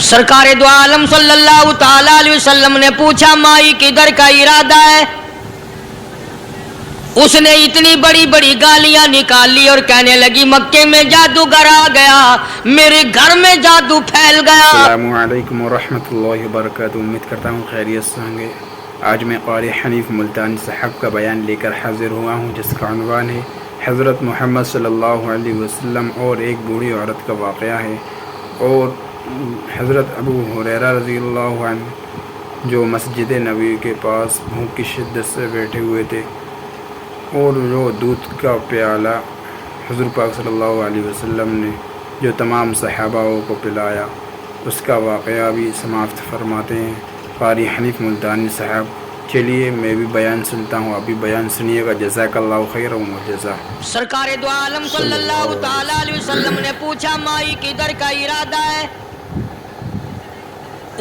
سرکار دو عالم صلی اللہ تعالی علیہ وسلم نے پوچھا مائی کدھر کا ارادہ ہے؟ اس نے اتنی بڑی بڑی گالیاں نکالی اور کہنے لگی مکے میں جادوگر آ گیا، میرے گھر میں جادو پھیل گیا۔ السلام علیکم ورحمۃ اللہ وبرکاتہ۔ امید کرتا ہوں خیریت سے ہوں گے۔ آج میں قاری حنیف ملتانی صاحب کا بیان لے کر حاضر ہوا ہوں، جس کا عنوان ہے حضرت محمد صلی اللہ علیہ وسلم اور ایک بوڑھی عورت کا واقعہ ہے۔ اور حضرت ابو ہریرہ رضی اللہ عنہ جو مسجد نبوی کے پاس بھوک کی شدت سے بیٹھے ہوئے تھے، اور جو دودھ کا پیالہ حضور پاک صلی اللہ علیہ وسلم نے جو تمام صحاباؤں کو پلایا، اس کا واقعہ بھی سماعت فرماتے ہیں قاری حنیف ملتانی صاحب۔ چلیے میں بھی بیان سنتا ہوں، ابھی بیان سنیے گا۔ جزاک اللہ خیر و جزا۔ سرکار دو عالم صلی اللہ تعالی علیہ وسلم نے پوچھا مائی کدھر کا ارادہ ہے؟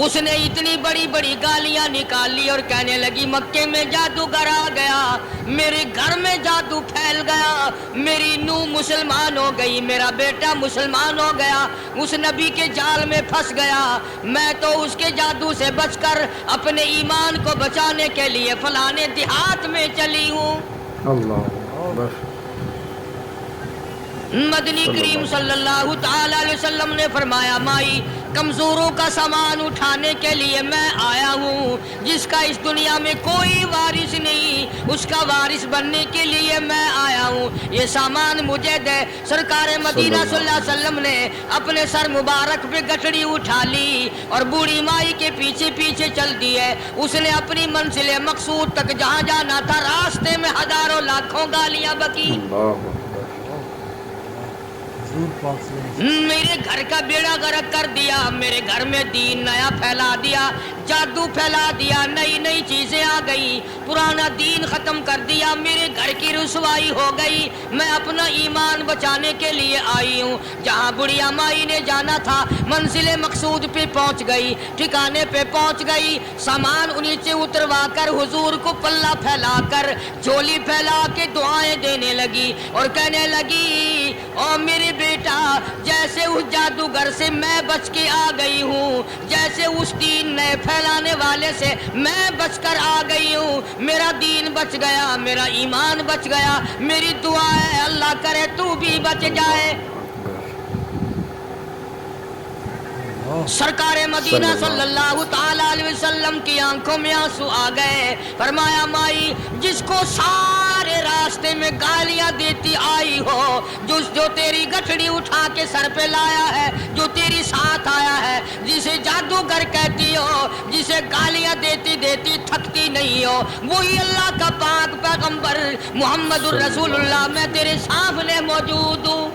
اس نے اتنی بڑی بڑی گالیاں نکالی اور کہنے لگی مکے میں جادوگر آ گیا، میرے گھر میں جادو پھیل گیا، میری نوح مسلمان ہو گئی، میرا بیٹا مسلمان ہو گیا، اس نبی کے جال میں پھنس گیا، میں تو اس کے جادو سے بچ کر اپنے ایمان کو بچانے کے لیے فلانے دیہات میں چلی ہوں۔ اللہ اکبر۔ مدنی کریم صلی اللہ تعالی علیہ وسلم نے فرمایا مائی کمزوروں کا سامان اٹھانے کے لیے میں آیا ہوں، جس کا اس دنیا میں کوئی وارث نہیں، اس کا وارث بننے کے لیے میں آیا ہوں، یہ سامان مجھے دے۔ سرکار مدینہ صلی اللہ علیہ وسلم نے اپنے سر مبارک پہ گٹھڑی اٹھا لی اور بوڑھی مائی کے پیچھے پیچھے چل دی ہے۔ اس نے اپنی منزل مقصود تک جہاں جانا تھا، راستے میں ہزاروں لاکھوں گالیاں بکی۔ میرے گھر کا بیڑا غرق کر دیا، میرے گھر میں دین نیا پھیلا دیا، جادو پھیلا دیا، نئی نئی چیزیں آ گئی، پرانا دین ختم کر دیا، میرے گھر کی رسوائی ہو گئی، میں اپنا ایمان بچانے کے لیے آئی ہوں۔ جہاں بڑھیا مائی نے جانا تھا منزل مقصود پہ پہنچ گئی، ٹھکانے پہ پہنچ گئی، سامان نیچے اتروا کر حضور کو پلہ پھیلا کر جھولی پھیلا کے دعائیں دینے لگی اور کہنے لگی او میرے بیٹا، جیسے اس جادوگر سے میں بچ کے آ گئی ہوں، جیسے اس دین نئے پھیلانے والے سے میں بچ کر آ گئی ہوں، میرا دین بچ گیا، میرا ایمان بچ گیا، میری دعا ہے اللہ کرے تو بھی بچ جائے۔ سرکار مدینہ صلی اللہ تعالی علیہ وسلم کی آنکھوں میں آنسو آ گئے۔ فرمایا مائی جس کو سارے راستے میں گالیاں دیتی آئی ہو، جو تیری گٹھڑی اٹھا کے سر پہ لایا ہے، جو تیری ساتھ آیا ہے، جسے جادوگر کہتی ہو، جسے گالیاں دیتی دیتی تھکتی نہیں ہو، وہی اللہ کا پاک پیغمبر محمد الرسول اللہ، میں تیرے سامنے موجود ہوں۔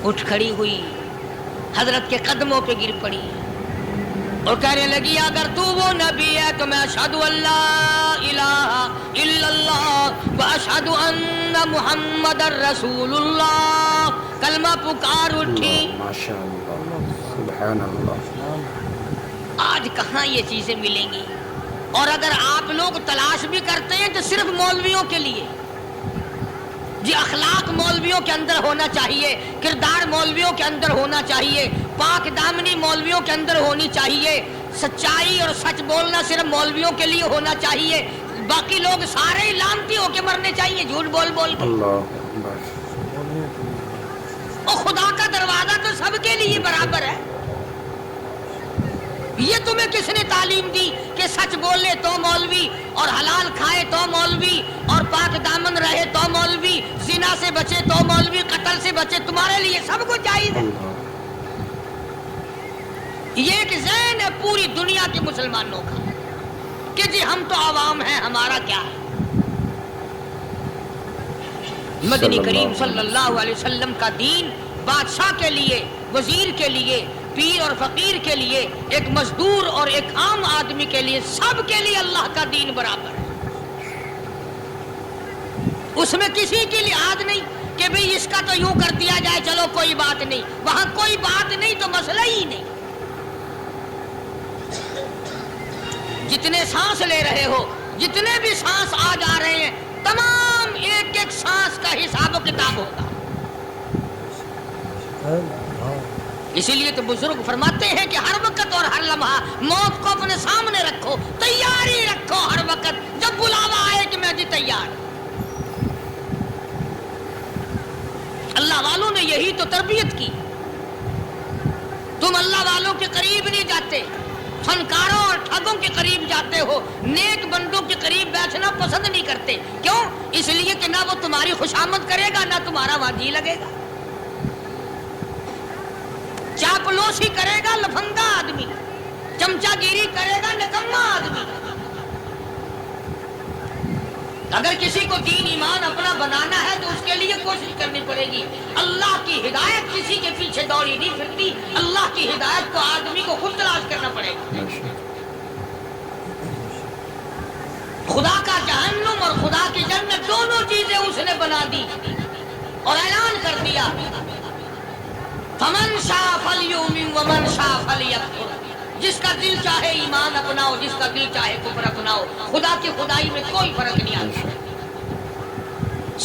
اٹھ کھڑی ہوئی، حضرت کے قدموں پہ گر پڑی اور کہنے لگی اگر تو وہ نبی ہے تو میں اشہد اللہ الہ الا اللہ واشہد ان محمد الرسول اللہ، کلمہ پکار اٹھی۔ ماشاءاللہ، سبحان اللہ۔ آج کہاں یہ چیزیں ملیں گی؟ اور اگر آپ لوگ تلاش بھی کرتے ہیں تو صرف مولویوں کے لیے، جی اخلاق مولویوں کے اندر ہونا چاہیے، کردار مولویوں کے اندر ہونا چاہیے، پاک دامنی مولویوں کے اندر ہونی چاہیے، سچائی اور سچ بولنا صرف مولویوں کے لیے ہونا چاہیے، باقی لوگ سارے ہی لانتی ہو کے مرنے چاہیے جھوٹ بول بول کے۔ اور خدا کا دروازہ تو سب کے لیے برابر ہے۔ یہ تمہیں کس نے تعلیم دی کہ سچ بولے تو مولوی، اور حلال کھائے تو مولوی، اور پاک دامن رہے تو مولوی، زنا سے بچے تو مولوی، قتل سے بچے، تمہارے لیے سب کچھ جائز ہے۔ یہ ایک ذہن ہے پوری دنیا کے مسلمانوں کا کہ جی ہم تو عوام ہیں، ہمارا کیا ہے۔ مدنی کریم صلی اللہ علیہ وسلم کا دین بادشاہ کے لیے، وزیر کے لیے، پیر اور فقیر کے لیے، ایک مزدور اور ایک عام آدمی کے لیے، سب کے لیے اللہ کا دین برابر ہے۔ اس میں کسی کی لحاظ نہیں کہ بھئی اس کا تو یوں کر دیا جائے چلو کوئی بات نہیں، وہاں کوئی بات نہیں تو مسئلہ ہی نہیں۔ جتنے سانس لے رہے ہو، جتنے بھی سانس آ جا رہے ہیں، تمام ایک ایک سانس کا حساب و کتاب ہوگا۔ اسی لیے تو بزرگ فرماتے ہیں کہ ہر وقت اور ہر لمحہ موت کو اپنے سامنے رکھو، تیاری رکھو ہر وقت، جب بلاوا آئے کہ میں جی تیار۔ اللہ والوں نے یہی تو تربیت کی۔ تم اللہ والوں کے قریب نہیں جاتے، فنکاروں اور ٹھگوں کے قریب جاتے ہو، نیک بندوں کے قریب بیٹھنا پسند نہیں کرتے۔ کیوں؟ اس لیے کہ نہ وہ تمہاری خوشامد کرے گا، نہ تمہارا وہاں جی لگے گا۔ چاپلوسی کرے گا لفنگا آدمی، چمچا گیری کرے گا نکما آدمی۔ اگر کسی کو دین ایمان اپنا بنانا ہے تو اس کے لیے کوشش کرنی پڑے گی۔ اللہ کی ہدایت کسی کے پیچھے دوڑی نہیں پھرتی، اللہ کی ہدایت کو آدمی کو خود تلاش کرنا پڑے گا۔ خدا کا جہنم اور خدا کی جنت دونوں چیزیں اس نے بنا دی اور اعلان کر دیا، فمن شاء فلیؤمن ومن شاء فلیکفر۔ جس کا دل چاہے ایمان اپناؤ، جس کا دل چاہے کفر اپناؤ، خدا کی خدائی میں کوئی فرق نہیں آتا۔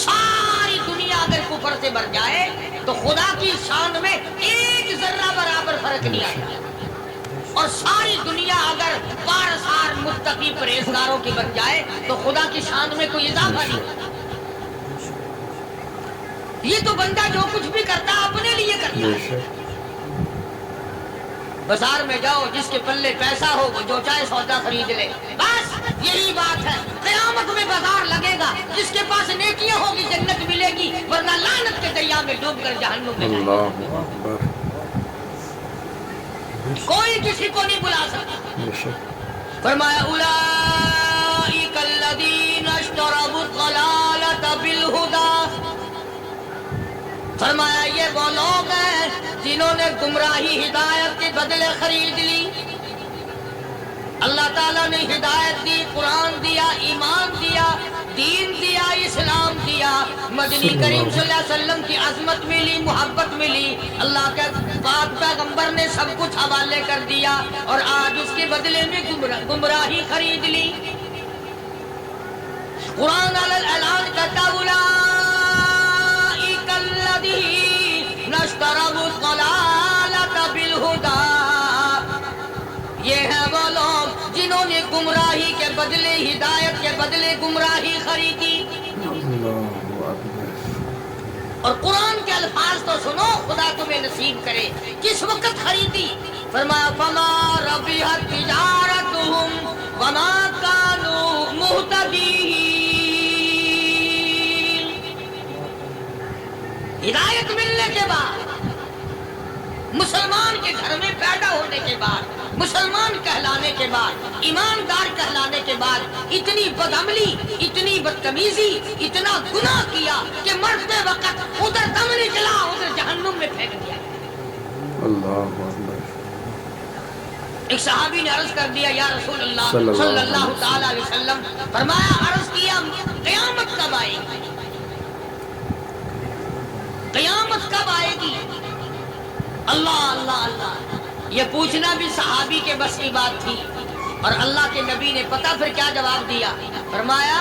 ساری دنیا اگر کفر سے بھر جائے تو خدا کی شان میں ایک ذرہ برابر فرق نہیں آتا، اور ساری دنیا اگر پارسار متقی پرہیزگاروں کی بن جائے تو خدا کی شان میں کوئی اضافہ نہیں ہوتا۔ یہ تو بندہ جو کچھ بھی کرتا اپنے لیے کرتا ہے۔ بازار میں جاؤ، جس کے پلے پیسہ ہو وہ جو چاہے سودا خرید لے، بس یہی بات ہے۔ قیامت میں بازار لگے گا، جس کے پاس نیکیاں ہوگی جنت ملے گی، ورنہ لعنت کے دریا میں ڈوب کر جہنم میں جائے گا۔ کوئی کسی کو نہیں بلا سکتا۔ فرمایا اولئک الذین اشتروا الضلالۃ بالہدی، فرمایا یہ وہ لوگ ہیں جنہوں نے گمراہی ہدایت کے بدلے خرید لی۔ اللہ تعالیٰ نے ہدایت دی، قرآن دیا، ایمان دیا، دین دیا، اسلام دیا، مدنی کریم صلی اللہ علیہ وسلم کی عظمت ملی، محبت ملی، اللہ کے پاک پیغمبر نے سب کچھ حوالے کر دیا، اور آج اس کے بدلے میں گمراہی خرید لی۔ قرآن اعلان کرتا اولئک الذین اشتروا الضلالۃ بالہدی، یہ ہے وہ لوگ جنہوں نے گمراہی کے بدلے ہدایت کے بدلے گمراہی خریدی۔ اور قرآن کے الفاظ تو سنو، خدا تمہیں نصیب کرے۔ کس وقت خریدی؟ فرمایا فما ربحت تجارتہم وما کانوا مہتدین۔ ہدایت ملنے کے بعد، مسلمان کے گھر میں پیدا ہونے کے بعد، مسلمان کہلانے کے بعد، ایماندار کہلانے کے بعد اتنی بدعملی، اتنی بدتمیزی، اتنا گناہ کیا کہ مرتے وقت ادھر دم نکلا، ادھر جہنم میں پھینک دیا۔ اللہ اکبر۔ ایک صحابی نے عرض کر دیا یا رسول اللہ صلی اللہ تعالی علیہ وسلم، فرمایا عرض کیا قیامت کب آئے گی؟ قیامت کب آئے گی؟ اللہ اللہ اللہ، یہ پوچھنا بھی صحابی کے بس کی بات تھی، اور اللہ کے نبی نے پتہ پھر کیا جواب دیا؟ فرمایا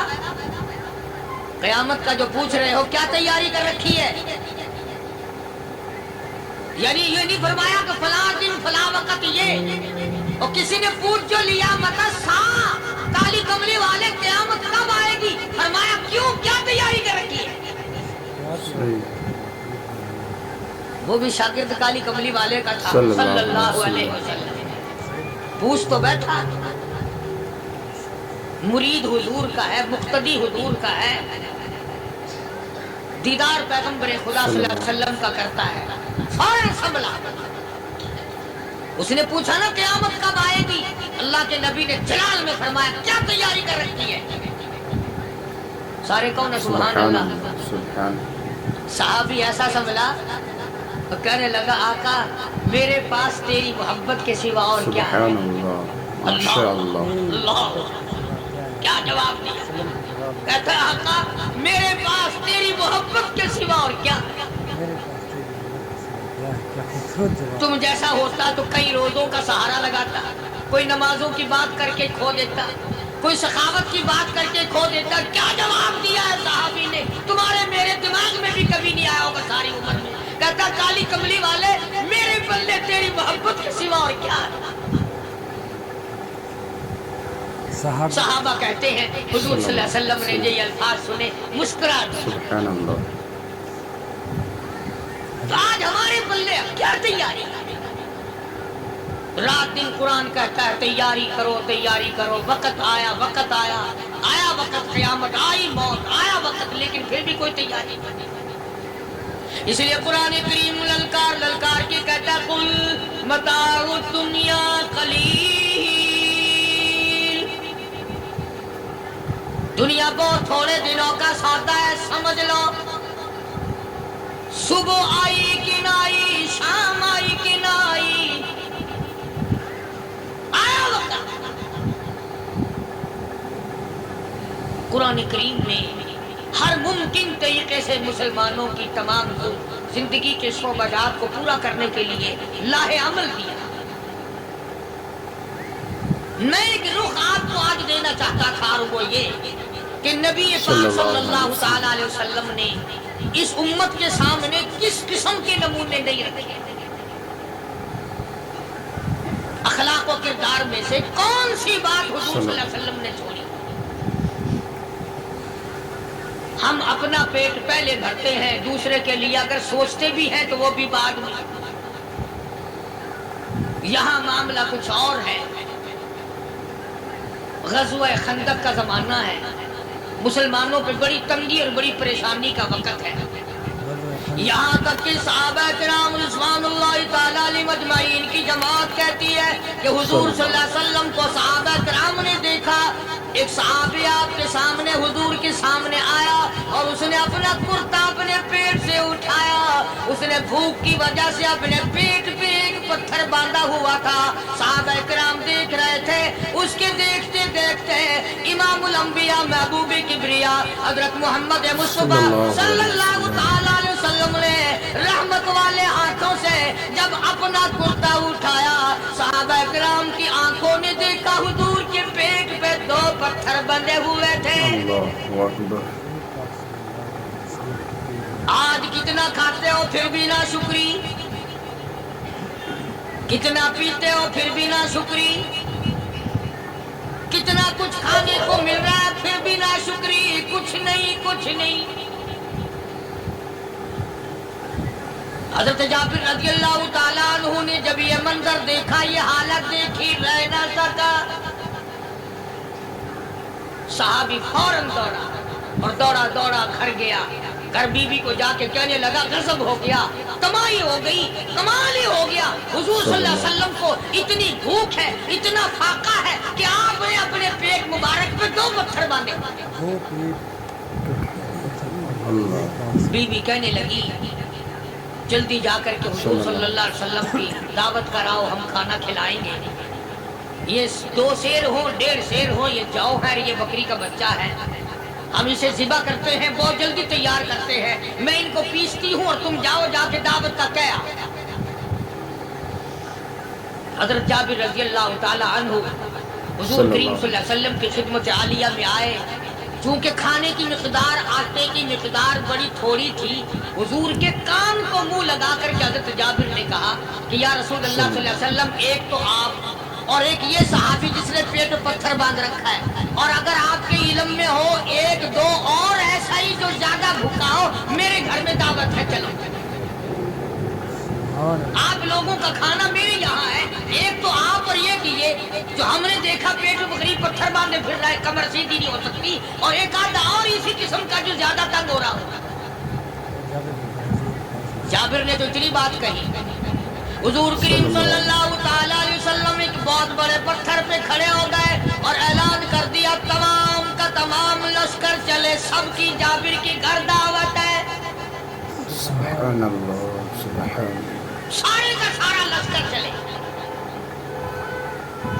قیامت کا جو پوچھ رہے ہو کیا تیاری کر رکھی ہے؟ یعنی یہ نہیں فرمایا کہ فلاں دن فلاں وقت یہ، اور کسی نے پوچھ جو لیا متا سا کالی کملی والے قیامت کب آئے گی؟ فرمایا کیوں، کیا تیاری کر رکھی ہے؟ وہ بھی شاگرد کالی کملی والے کا تھا صلی اللہ علیہ وسلم، پوچھ تو بیٹھا، مرید حضور کا ہے، مقتدی حضور کا ہے، دیدار پیغمبر خدا صلی اللہ علیہ وسلم کا کرتا ہے، فوراً سنبھلا۔ اس نے پوچھا نا قیامت کب آئے گی؟ اللہ کے نبی نے جلال میں فرمایا کیا تیاری کر رکھی ہے؟ سارے کون سبحان اللہ۔ صحابی ایسا سنبھلا تو کہنے لگا آقا میرے پاس تیری محبت کے سوا اور کیا ہے؟ اللہ اللہ، کیا جواب دیا؟ کہتا آقا میرے پاس تیری محبت کے سوا اور کیا ہے؟ تم جیسا ہوتا تو کئی روزوں کا سہارا لگاتا، کوئی نمازوں کی بات کر کے کھو دیتا، کوئی سخاوت کی بات کر کے کھو دیتا۔ کیا جواب دیا ہے صحابی نے؟ تمہارے میرے دماغ میں بھی کبھی نہیں آیا ہوگا ساری عمر میں، کہتا کالی کملی والے میرے بندے تیری محبت کے سوا اور کیا ہے؟ صحابہ کہتے ہیں حضور صلی اللہ علیہ وسلم نے یہ الفاظ سنے مسکرا دیا. سبحان اللہ. تو آج ہمارے بندے کیا تیاری؟ رات دن قرآن کہتا ہے تیاری کرو تیاری کرو، وقت آیا آیا وقت، قیامت آئی، موت آیا وقت، لیکن پھر بھی کوئی تیاری نہیں. اس لیے قرآن کریم للکار کے کہتا قل متاع الدنیا قلیل، دنیا بہت تھوڑے دنوں کا سودا ہے، سمجھ لو. صبح آئی کہ نہ آئی، شام آئی کہ نہ آئی، آیا وقت. قرآن کریم نے ہر ممکن طریقے سے مسلمانوں کی تمام زندگی کے شعبات کو پورا کرنے کے لیے لاہ عمل دیا. میں ایک رخ آپ کو آج دینا چاہتا تھا، اور وہ یہ کہ نبی پاک صلی اللہ تعالی علیہ وسلم نے اس امت کے سامنے کس قسم کے نمونے نہیں رکھے. اخلاق و کردار میں سے کون سی بات حضور صلی اللہ علیہ وسلم نے چھوڑی؟ ہم اپنا پیٹ پہلے بھرتے ہیں، دوسرے کے لیے اگر سوچتے بھی ہیں تو وہ بھی بعد میں. یہاں معاملہ کچھ اور ہے. غزوہ خندق کا زمانہ ہے، مسلمانوں پہ بڑی تنگی اور بڑی پریشانی کا وقت ہے. یہاں تک کہ صحابہ کرام رضوان اللہ تعالی علیہم اجمعین کی جماعت کہتی ہے کہ حضور صلی اللہ علیہ وسلم کو صحابہ کرام نے دیکھا. ایک صحابی آپ کے سامنے حضور کے سامنے آیا اور اس نے اپنا کرتا اپنے پیٹ سے اٹھایا. اس نے بھوک کی وجہ سے اپنے پیٹ پہ ایک پتھر باندھا ہوا تھا. صحابہ کرام دیکھ رہے تھے. اس کے دیکھتے دیکھتے امام الانبیاء محبوب کبریا حضرت محمد مصطفیٰ صلی اللہ تعالی علیہ وسلم نے رحمت والے ہاتھوں سے جب اپنا کرتا اٹھایا، صحابہ کرام کی آنکھوں نے دیکھا حضور کے پیٹ پہ 2 پتھر بندھے ہوئے تھے. اللہ اکبر. آج کتنا کھاتے ہو پھر بھی نہ شکری، کتنا پیتے ہو پھر بھی نہ شکری، کتنا کچھ کھانے کو مل رہا ہے پھر بھی نہ شکری. کچھ نہیں. حضرت جابر رضی اللہ تعالیٰ عنہ نے جب یہ منظر دیکھا، یہ حالت دیکھی، رہ نہ سکا. صحابی فوراً دوڑا اور دوڑا گھر گیا. گھر بیوی کو جا کے کہنے لگا غضب ہو گیا، کمائی ہو گئی، کمال ہی ہو گیا. حضور صلی اللہ علیہ وسلم کو اتنی بھوک ہے، اتنا فاقہ ہے کہ آپ نے اپنے پیٹ مبارک پہ 2 پتھر باندھے. بیوی کہنے لگی جلدی جا کر کے حضور صلی اللہ علیہ وسلم کی دعوت کراؤ، ہم کھانا کھلائیں گے. یہ 2 سیر ہوں 1.5 سیر ہوں، یہ جو ہے یہ بکری کا بچہ ہے، ہم اسے ذبح کرتے ہیں، بہت جلدی تیار کرتے ہیں، میں ان کو پیستی ہوں اور تم جاؤ جا کے دعوت کا کیا. حضرت جابر رضی اللہ تعالی عنہ حضور کریم صلی اللہ علیہ وسلم کی خدمت عالیہ میں آئے. چونکہ کھانے کی مقدار، آٹے کی مقدار بڑی تھوڑی تھی، حضور کے کان کو منہ لگا کر کے حضرت جابر نے کہا کہ یا رسول اللہ صلی اللہ علیہ وسلم، ایک تو آپ اور ایک یہ صحابی جس نے پیٹ میں پتھر باندھ رکھا ہے، اور اگر آپ کے علم میں ہو 1-2 اور ایسا ہی جو زیادہ بھوکا ہو، میرے گھر میں دعوت ہے، چلو. آپ لوگوں کا کھانا میرے یہاں ہے. ایک تو آپ اور یہ کہ یہ جو ہم نے دیکھا پیٹ میں بکری پتھر باندھے پھر رہا ہے، کمر سیدھی نہیں ہو سکتی، اور ایک آدھا اور اسی قسم کا جو زیادہ تنگ ہو رہا ہو. جابر نے تو اتنی بات کہی. حضور کریم صلی اللہ تعالی علیہ وسلم ایک بہت بڑے پتھر پہ کھڑے ہو گئے اور اعلان کر دیا تمام کا تمام لشکر چلے، سب کی جابر کی گھر دعوت ہے. سبحان اللہ. سبحان. سارے کا سارا لشکر چلے،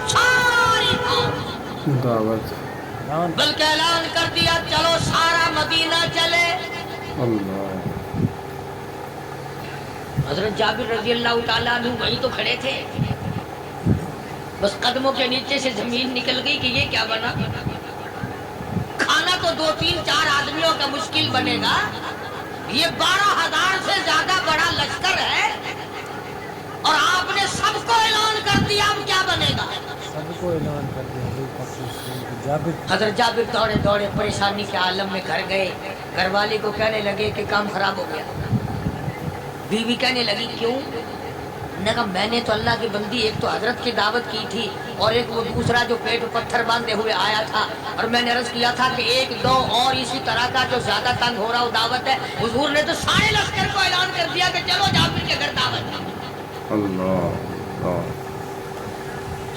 ساری دعوت. بلکہ اعلان کر دیا چلو سارا مدینہ چلے. اللہ. حضرت جابر رضی اللہ تعالیٰ عنہ وہیں تو کھڑے تھے، بس قدموں کے نیچے سے زمین نکل گئی کہ یہ کیا بنا. کھانا تو 2-3-4 آدمیوں کا مشکل بنے گا، یہ 12,000 سے زیادہ بڑا لشکر ہے اور آپ نے سب کو اعلان کر دیا، اب کیا بنے گا؟ سب کو اعلان کر دیا حضرت جابر دوڑے دوڑے پریشانی کے عالم میں گھر گئے، گھر والی کو کہنے لگے کہ کام خراب ہو گیا۔ بیوی کہنے لگی کیوں؟ نے کہا میں نے تو اللہ کی بندی ایک تو حضرت کی دعوت کی تھی اور ایک وہ دوسرا جو پیٹ پتھر باندھے ہوئے آیا تھا، اور میں نے عرض کیا تھا کہ ایک دو اور اسی طرح کا جو زیادہ تنگ ہو رہا ہو دعوت ہے۔ حضور نے تو سارے لشکر کو اعلان کر دیا کہ چلو جابر کے گھر دعوت ہے۔ اللہ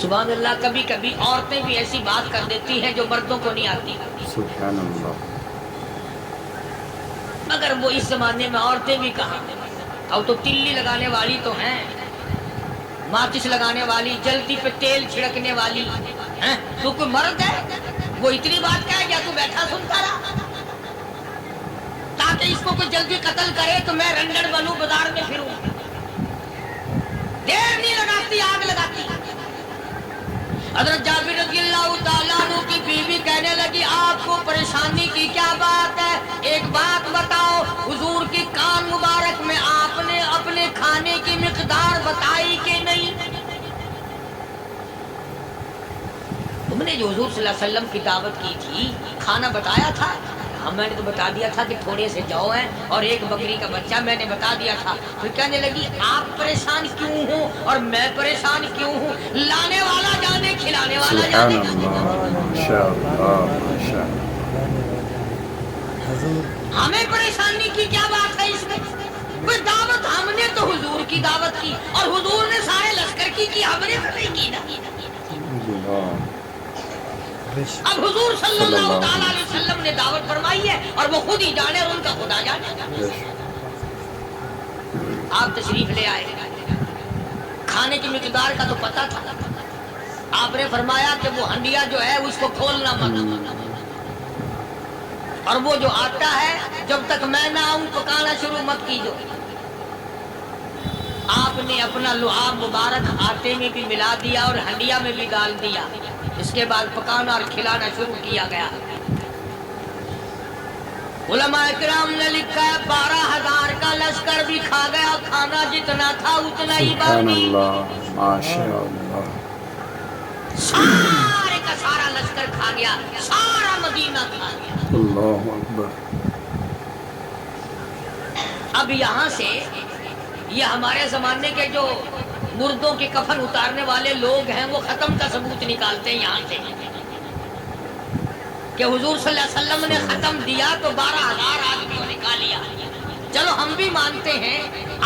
سبحان اللہ، کبھی کبھی عورتیں بھی ایسی بات کر دیتی ہیں جو مردوں کو نہیں آتی، سبحان اللہ۔ مگر وہ اس زمانے میں عورتیں بھی کہاں، اب تو تلی لگانے والی تو ہیں، ماچس لگانے والی، جلدی پہ تیل چھڑکنے والی ہیں۔ تو کوئی مرد ہے وہ اتنی بات کہے گیا تو بیٹھا سنتا رہا تاکہ اس کو کوئی جلدی قتل کرے تو میں رنڈر بنوں، بازار میں پھروں، دیر نہیں لگاتی آگ لگاتی۔ حضرت جابر رضی اللہ تعالیٰ عنہ کی بیوی کہنے لگی آپ کو پریشانی کی کیا بات ہے؟ ایک بات بتاؤ، حضور کی کان مبارک میں آپ نے اپنے کھانے کی مقدار بتائی کہ نہیں؟ تم نے جو حضور صلی اللہ علیہ وسلم کی دعوت کی تھی کھانا بتایا تھا؟ ہاں میں نے تو بتا دیا تھا کہ تھوڑے سے جو ہیں اور ایک بکری کا بچہ، میں نے بتا دیا تھا۔ پھر کہنے لگی آپ پریشان کیوں ہوں اور میں پریشان کیوں ہوں؟ لانے والا جانے، کھلانے والا سبحان جانے۔ اللہ، ماشاء اللہ ماشاء اللہ۔ حضور ہمیں پریشانی کی کیا بات ہے اس میں؟ کوئی دعوت ہم نے تو حضور کی دعوت کی اور حضور نے سارے لشکر کی ہم نے تو نہیں کی نا۔ اللہ اب حضور صلی اللہ تعالیٰ علیہ وسلم نے دعوت فرمائی ہے اور وہ خود ہی جانے اور ان کا خدا جانے۔ آپ تشریف لے آئے، کھانے کی مقدار کا تو پتہ تھا، آپ نے فرمایا کہ وہ ہنڈیا جو ہے اس کو کھولنا مت، اور وہ جو آٹا ہے جب تک میں نہ آؤں پکانا شروع مت کیجو۔ آپ نے اپنا لعاب مبارک آٹے میں بھی ملا دیا اور ہنڈیا میں بھی ڈال دیا، اس کے بعد پکانا اور کھلانا شروع کیا گیا۔ علماء اکرام نے لکھا ہے 12,000 کا لشکر بھی کھا گیا، کھانا جتنا تھا اتنا ہی سبحان باقی۔ اللہ ماشاء اللہ۔ سارے کا سارا لشکر کھا گیا، سارا مدینہ کھا گیا۔ اللہ اکبر۔ اب یہاں سے یہ ہمارے زمانے کے جو مردوں کے کفن اتارنے والے لوگ ہیں وہ ختم کا ثبوت نکالتے ہیں یہاں سے کہ حضور صلی اللہ علیہ وسلم نے ختم دیا تو 12,000 آدمیوں نے کھا لیا۔ چلو ہم بھی مانتے ہیں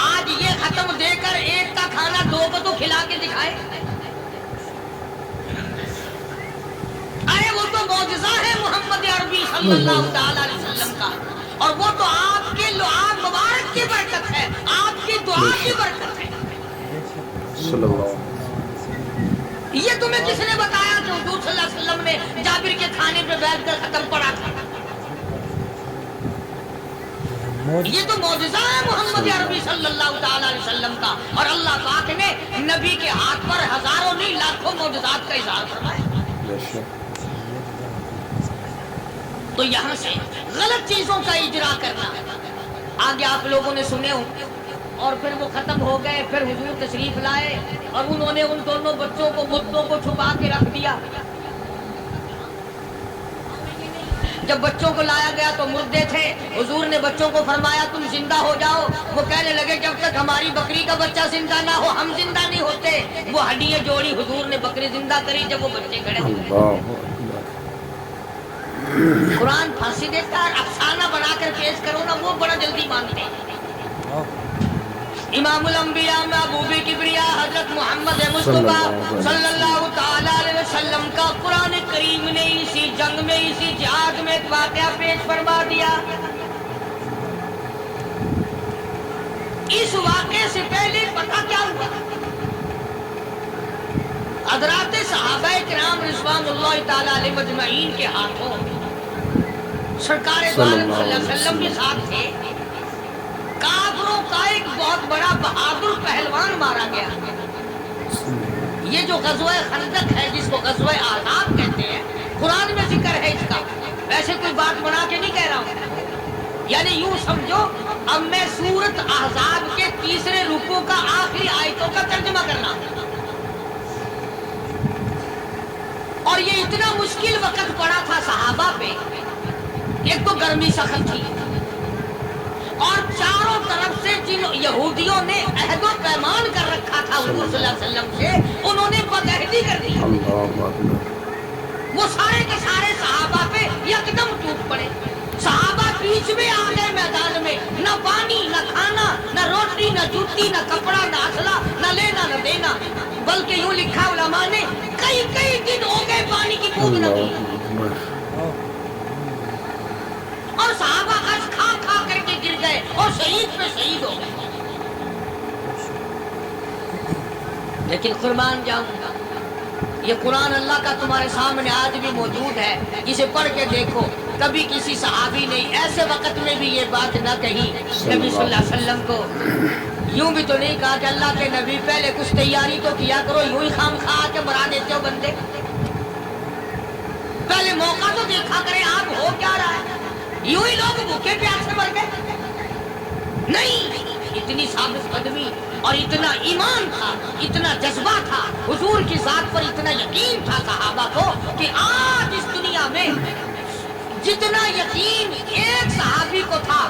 آج یہ ختم دے کر ایک کا کھانا دو کو تو کھلا کے دکھائے۔ ارے وہ تو معجزہ ہے محمد عربی صلی اللہ تعالی علیہ وسلم کا، اور وہ تو آپ کے لعاب مبارک کی برکت ہے، آپ کی دعا کی برکت ہے۔ صلی اللہ یہ تمہیں کس نے بتایا کہ حضور صلی اللہ علیہ وسلم نے جابر کے کھانے پہ بیٹھ کر ختم پڑا تھا؟ یہ تو معجزہ ہے محمد عربی صلی اللہ تعالی علیہ وسلم کا، اور اللہ پاک نے نبی کے ہاتھ پر ہزاروں نہیں لاکھوں معجزات کا اظہار فرمایا۔ تو یہاں سے غلط چیزوں کا اجرا کرنا آگے آپ لوگوں نے سنے ہوں، اور پھر وہ ختم ہو گئے، پھر حضور تشریف لائے اور انہوں نے ان دونوں بچوں کو مردوں کو چھپا کے رکھ دیا۔ جب بچوں کو لایا گیا تو مردے تھے، حضور نے بچوں کو فرمایا تم زندہ ہو جاؤ، وہ کہنے لگے جب تک ہماری بکری کا بچہ زندہ نہ ہو ہم زندہ نہیں ہوتے۔ وہ ہڈیاں جوڑی، حضور نے بکری زندہ کری جب وہ بچے کھڑے ہو گئے۔ قرآن پھانسی دیتا ہے، افسانہ بنا کر پیش کرو نا وہ بڑا جلدی مانتے ہیں۔ امام الانبیاء محبوب کبریا حضرت محمد مصطفیٰ صلی اللہ تعالی علیہ وسلم کا قرآن کریم نے اسی جنگ میں اسی جہاد میں ایک واقعہ پیش فرما دیا۔ اس واقعے سے پہلے پتہ کیا ہوا؟ حضرات صحابہ کرام رضوان اللہ تعالی علیہ مجمعین کے ہاتھوں سرکار دو عالم صلی اللہ علیہ وسلم کے ساتھ تھے، کافروں کا ایک بہت بڑا بہادر پہلوان مارا گیا۔ یہ جو غزوہ خندق ہے جس کو غزوہ احزاب کہتے ہیں، قرآن میں ذکر ہے اس کا، ویسے کوئی بات بنا کے نہیں کہہ رہا ہوں، یعنی یوں سمجھو اب میں سورت احزاب کے تیسرے رکوع کا آخری آیتوں کا ترجمہ کرنا، اور یہ اتنا مشکل وقت پڑا تھا صحابہ پہ، ایک تو گرمی سخت تھی، اور چاروں طرف سے جن یہودیوں نے عہد و پیمان کر رکھا تھا حضور صلی اللہ علیہ وسلم سے، انہوں نے بدعہدی کر دی، وہ سارے کے سارے صحابہ پہ یکدم ٹوٹ پڑے، صحابہ بیچ میں آ گئے میدان میں، نہ پانی نہ کھانا نہ روٹی نہ جوتی نہ کپڑا نہ اسلحہ نہ لینا نہ دینا، بلکہ یوں لکھا علماء نے کئی کئی دن ہو گئے پانی کی بوند نہ کی، اور صحابہ عرض کھا کھا کر کے گر گئے اور شہید پہ شہید ہو گئے۔ لیکن قربان جاؤں گا، یہ قرآن اللہ کا تمہارے سامنے آج بھی موجود ہے، اسے پڑھ کے دیکھو، کبھی کسی صحابی نے ایسے وقت میں بھی یہ بات نہ کہی نبی صلی اللہ علیہ وسلم کو، یوں بھی تو نہیں کہا کہ اللہ کے نبی پہلے کچھ تیاری تو کیا کرو، یوں ہی خام خواہ کے مرا دیتے ہو بندے، پہلے موقع تو دیکھا کریں آپ ہو کیا رہا ہے، یوں ہی لوگ بھوکے پیاس سے مر گئے، نہیں، اتنی ثابت قدمی اور اتنا ایمان تھا، اتنا جذبہ تھا، حضور کی ذات پر اتنا یقین تھا صحابہ کو کہ آج اس دنیا میں جتنا یقین ایک صحابی کو تھا،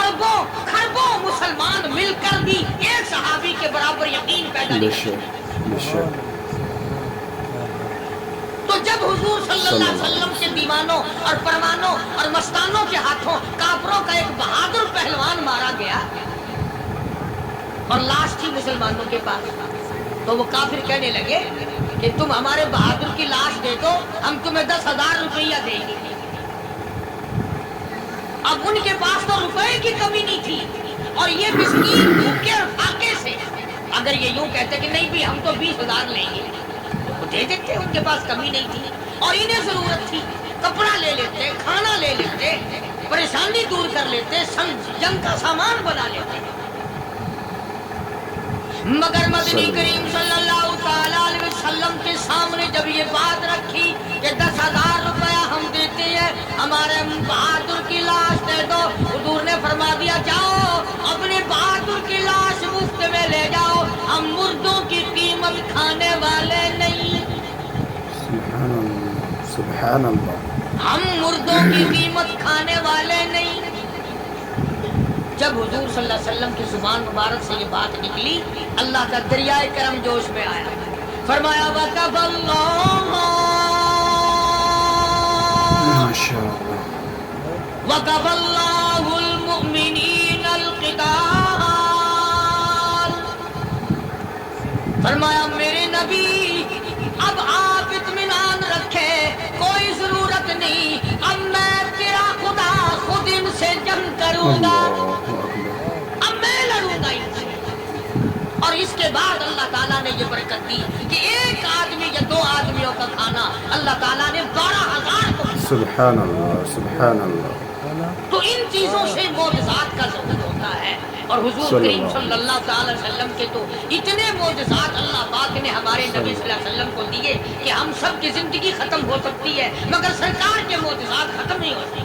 اربوں خربوں مسلمان مل کر بھی ایک صحابی کے برابر یقین پیدا نہیں کیا۔ تو جب حضور صلی اللہ علیہ وسلم کے دیوانوں اور پروانوں اور مستانوں کے ہاتھوں کافروں کا ایک بہادر پہلوان مارا گیا اور لاش تھی مسلمانوں کے پاس، تو وہ کافر کہنے لگے کہ تم ہمارے بہادر کی لاش دے دو، ہم تمہیں 10,000 روپیہ دیں گے۔ اب ان کے پاس تو روپے کی کمی نہیں تھی، اور یہ مسکین بھوکے اور فاقے سے اگر یہ یوں کہتے کہ نہیں بھی ہم تو 20,000 لیں گے، وہ دے دیتے، ان کے پاس کمی نہیں تھی، اور انہیں ضرورت تھی، کپڑا لے لیتے، کھانا لے لیتے، پریشانی دور کر لیتے، جنگ کا سامان بنا لیتے، مگر مدنی کریم صلی اللہ تعالیٰ علیہ وسلم کے سامنے جب یہ بات رکھی کہ 10,000 روپیہ ہم دیتے ہیں، ہمارے بہادر کی لاش دے دو، حضور نے فرما دیا جاؤ اپنے بہادر کی لاش مفت میں لے جاؤ، ہم مردوں کی قیمت کھانے والے نہیں، سبحان اللہ سبحان اللہ، ہم مردوں کی قیمت کھانے والے نہیں۔ جب حضور صلی اللہ علیہ وسلم کی زبان مبارک سے یہ بات نکلی، اللہ کا دریائے کرم جوش میں آیا، فرمایا وَكَفَى اللَّهُ وَكَفَى اللَّهُ الْمُؤْمِنِينَ الْقِتَالَ، فرمایا میرے نبی اب آپ اطمینان رکھے، کوئی ضرورت نہیں، اب میں تیرا خدا خود ان سے جنگ کروں گا، اب میں لڑوں گا ان سے۔ اور اس کے بعد اللہ تعالیٰ نے یہ برکت دی کہ ایک آدمی یا 2 آدمیوں کا کھانا اللہ تعالیٰ نے 12,000 کو، سبحان اللہ سبحان اللہ۔ تو ان چیزوں سے معجزات کا ظہور ہوتا ہے، اور حضور کریم صلی اللہ تعالی وسلم کے تو اتنے معجزات اللہ پاک نے ہمارے نبی صلی اللہ علیہ وسلم کو دیے کہ ہم سب کی زندگی ختم ہو سکتی ہے مگر سرکار کے معجزات ختم نہیں ہوتی۔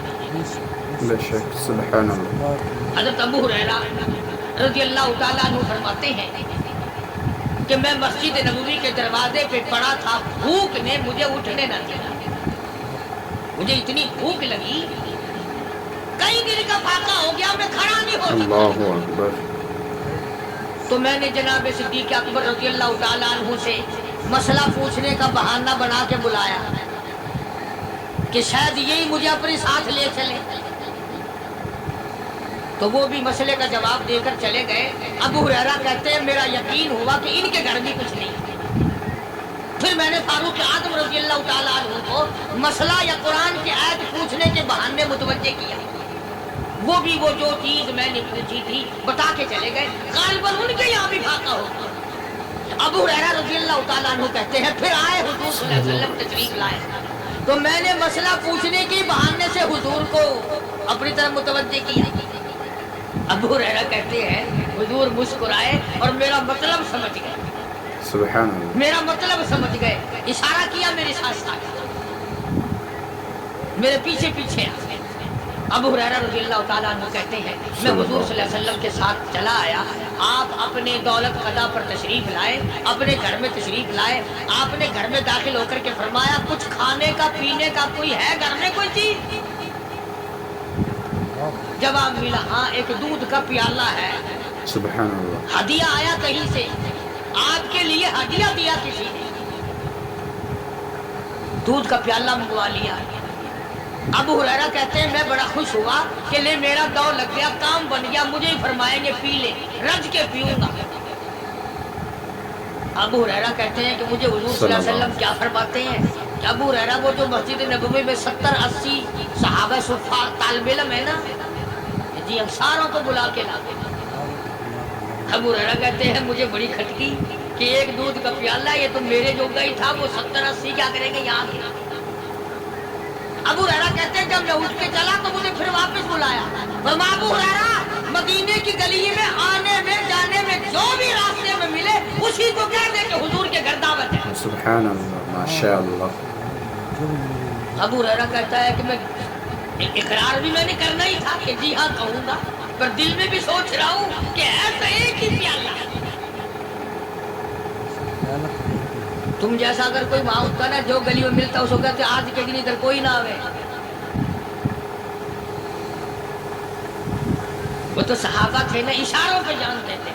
بے شک سبحان اللہ۔ حضرت ابو ہریرہ رضی اللہ تعالیٰ عنہ فرماتے ہیں کہ میں مسجد نبوی کے دروازے پہ پڑا تھا، بھوک نے مجھے اٹھنے نہ دیا، مجھے اتنی بھوک لگی، کئی دن کا فاقہ ہو گیا، میں کھڑا نہیں ہو سکتا۔ اللہ اکبر۔ تو میں نے جناب صدیق اکبر رضی اللہ تعالیٰ عنہ سے مسئلہ پوچھنے کا بہانہ بنا کے بلایا کہ شاید یہی مجھے اپنے ساتھ لے چلے، تو وہ بھی مسئلے کا جواب دے کر چلے گئے۔ ابو ہریرہ کہتے ہیں میرا یقین ہوا کہ ان کے گھر بھی کچھ نہیں۔ پھر میں نے فاروق اعظم رضی اللہ تعالیٰ عنہ کو مسئلہ یا قرآن کی آیت پوچھنے کے بہانے متوجہ کیا، وہ بھی وہ جو چیز میں نے پوچھی تھی بتا کے چلے گئے، غالباً ان کے یہاں بھی فاقہ ہوگا۔ ابو ہریرہ رضی اللہ تعالیٰ عنہ کہتے ہیں پھر آئے حضور صلی اللہ علیہ وسلم تشریف لائے، تو میں نے مسئلہ پوچھنے کے بہانے سے حضور کو اپنی طرف متوجہ کیا۔ ابو ہریرہ کہتے ہیں حضور مسکرائے اور میرا مطلب سمجھ گئے، سبحان اللہ، میرا مطلب سمجھ گئے، اشارہ کیا میرے ساتھ ساتھ، میرے پیچھے پیچھے آ گئے۔ ابو ہریرہ رضی اللہ تعالیٰ عنہ کہتے ہیں میں حضور صلی اللہ علیہ وسلم کے ساتھ چلا آیا، آپ اپنے دولت قضا پر تشریف لائے، اپنے گھر میں تشریف لائے، آپ نے گھر میں داخل ہو کر کے فرمایا کچھ کھانے کا پینے کا کوئی ہے گھر میں کوئی چیز؟ جواب ملا ہاں ایک دودھ کا پیالہ ہے۔ سبحان اللہ، ہدیہ آیا کہیں سے، آپ کے لیے ہدیہ دیا کسی نے، دودھ کا پیالہ منگوا لیا۔ ابو ہریرہ کہتے ہیں میں بڑا خوش ہوا کہ لے میرا دور لگ گیا، کام بن گیا، مجھے ہی فرمائیں گے پی لے، رج کے پیوں گا۔ ابو ہریرہ کہتے ہیں کہ مجھے حضور صلی اللہ علیہ وسلم کیا فرماتے ہیں کہ ابو ہریرہ وہ جو مسجد نبوی میں 70-80 صحابہ صفار طالب علم ہے نا، جی ہم ساروں کو بلا کے لاتے۔ ابو ہریرہ کہتے ہیں مجھے بڑی کھٹکی کہ ایک دودھ کا پیالہ یہ تو میرے جو گئی تھا، وہ 70-80 کیا کریں گے یہاں کے۔ ابو ہریرہ کہتے ہیں جب میں اٹھ کے چلا تو مجھے پھر واپس بلایا، فرمایا ابو ہریرہ مدینے کی گلی میں آنے میں جانے میں جو بھی راستے میں ملے اسی کو کہہ دے کہ حضور کے گھر دعوت ہے۔ سبحان اللہ، ماشاء اللہ۔ ابو ہریرہ کہتا ہے کہ میں اقرار بھی میں نے کرنا ہی تھا کہ جی ہاں کہوں گا، پر دل میں بھی سوچ رہا ہوں کہ ایسا ایک ہی پیالہ ہے۔ تم جیسا اگر کوئی وہاں ہوتا نا جو گلی میں ملتا اس کو کہتے آج کے دن ادھر کوئی نہ آوے۔ وہ تو صحابہ تھے نا، اشاروں پہ جانتے تھے،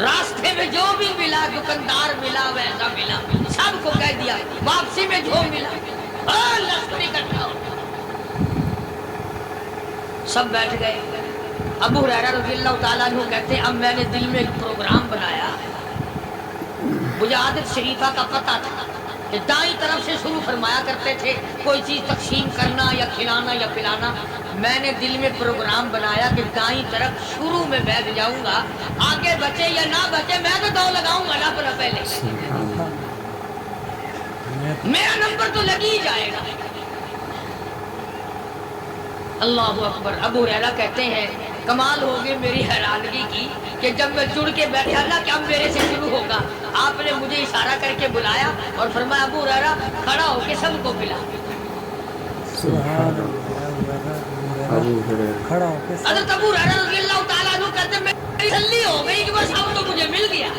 راستے میں جو بھی ملا، دکاندار ملا ویسا ملا، سب کو کہہ دیا، واپسی میں جو ملا لشکر اکٹھا ہو۔ سب بیٹھ گئے۔ ابو ہریرہ رضی اللہ تعالیٰ عنہ کہتے ہیں اب میں نے دل میں ایک پروگرام بنایا، مجھے عادت شریفہ کا پتہ تھا کہ دائیں طرف سے شروع فرمایا کرتے تھے کوئی چیز تقسیم کرنا یا کھلانا یا پلانا۔ میں نے دل میں پروگرام بنایا کہ دائیں طرف شروع میں بیٹھ جاؤں گا، آگے بچے یا نہ بچے میں تو دو لگاؤں گا نا اپنا پہلے، میرا نمبر تو لگ ہی جائے گا۔ اللہ اکبر۔ ابو ہریرہ کہتے ہیں کمال ہو گئی میری حیرانگی کی کہ جب میں جڑ کے بیٹھا نا کہ اب میرے سے شروع ہوگا، آپ نے مجھے اشارہ کر کے بلایا اور فرمایا ابو ہریرہ کھڑا ہو کے سب کو پلا۔ حضرت ابو ہریرہ رضی اللہ تعالیٰ عنہ کہتے ہیں میری تسلی ہو گئی کہ بس اب تو مجھے مل گیا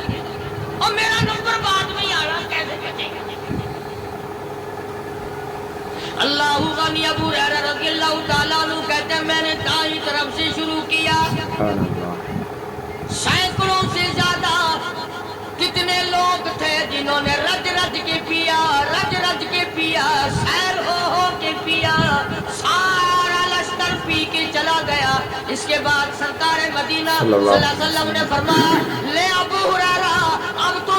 اور میرا نمبر بعد میں ہی آ رہا، کیسے بچے گا۔ اللہ غنی۔ ابو ہریرہ رضی اللہ تعالیٰ عنہ کہتے ہیں میں نے دائیں طرف سے شروع کیا، سینکڑوں سے زیادہ کتنے لوگ تھے جنہوں نے رج رج کے پیا، رج رج کے پیا، سیر ہو کے پیا، سارا لشکر پی کے چلا گیا۔ اس کے بعد سرکار مدینہ صلی اللہ علیہ وسلم نے فرمایا لے ابو ہریرہ اب تو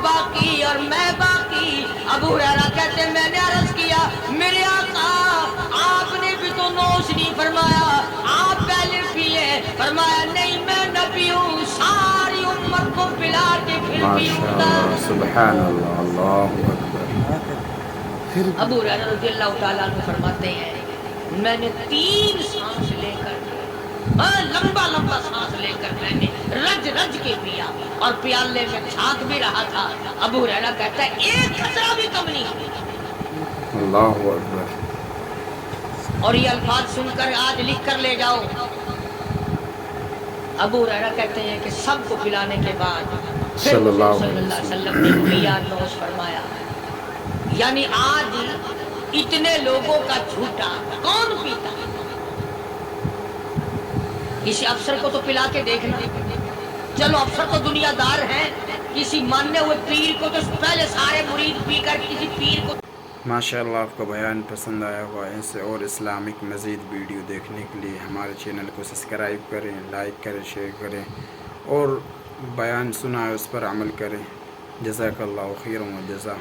باقی اور میں باقی۔ ابو ہریرہ کہتے ہیں میں نے عرض کیا میرے آقا آپ نے بھی تو نوش نہیں فرمایا، آپ پہلے پیے۔ فرمایا نہیں میں نہ پیوں، ساری امت کو پلا کے پھر پیوں گا۔ سبحان اللہ، اللہ اکبر۔ ابو ہریرہ رضی اللہ تعالیٰ عنہ فرماتے ہیں میں نے 3 سانس لے کر لمبا لمبا سانس لے کر میں نے رج رج کے پیا اور پیالے میں چھانک بھی رہا تھا۔ ابو ہریرہ کہتا ہے ایک قطرہ بھی کم نہیں ہوئی۔ اللہ اکبر۔ اور یہ الفاظ سن کر آج لکھ کر لے جاؤ۔ ابو ہریرہ کہتے ہیں کہ سب کو پلانے کے بعد پھر صلی اللہ علیہ وسلم نے پیا نوش فرمایا۔ یعنی آج اتنے لوگوں کا جھوٹا کون پیتا؟ کسی افسر کو تو پلا کے دیکھنا، چلو افسر تو دنیا دار ہیں، کسی ماننے ہوئے پیر کو تو پہلے سارے مرید پی کر کسی پیر کو۔ ماشاءاللہ آپ کو بیان پسند آیا ہوا ہے، ایسے اور اسلامک مزید ویڈیو دیکھنے کے لیے ہمارے چینل کو سبسکرائب کریں، لائک کریں، شیئر کریں اور بیان سنا ہے اس پر عمل کریں۔ جزاک اللہ خیر و جزا۔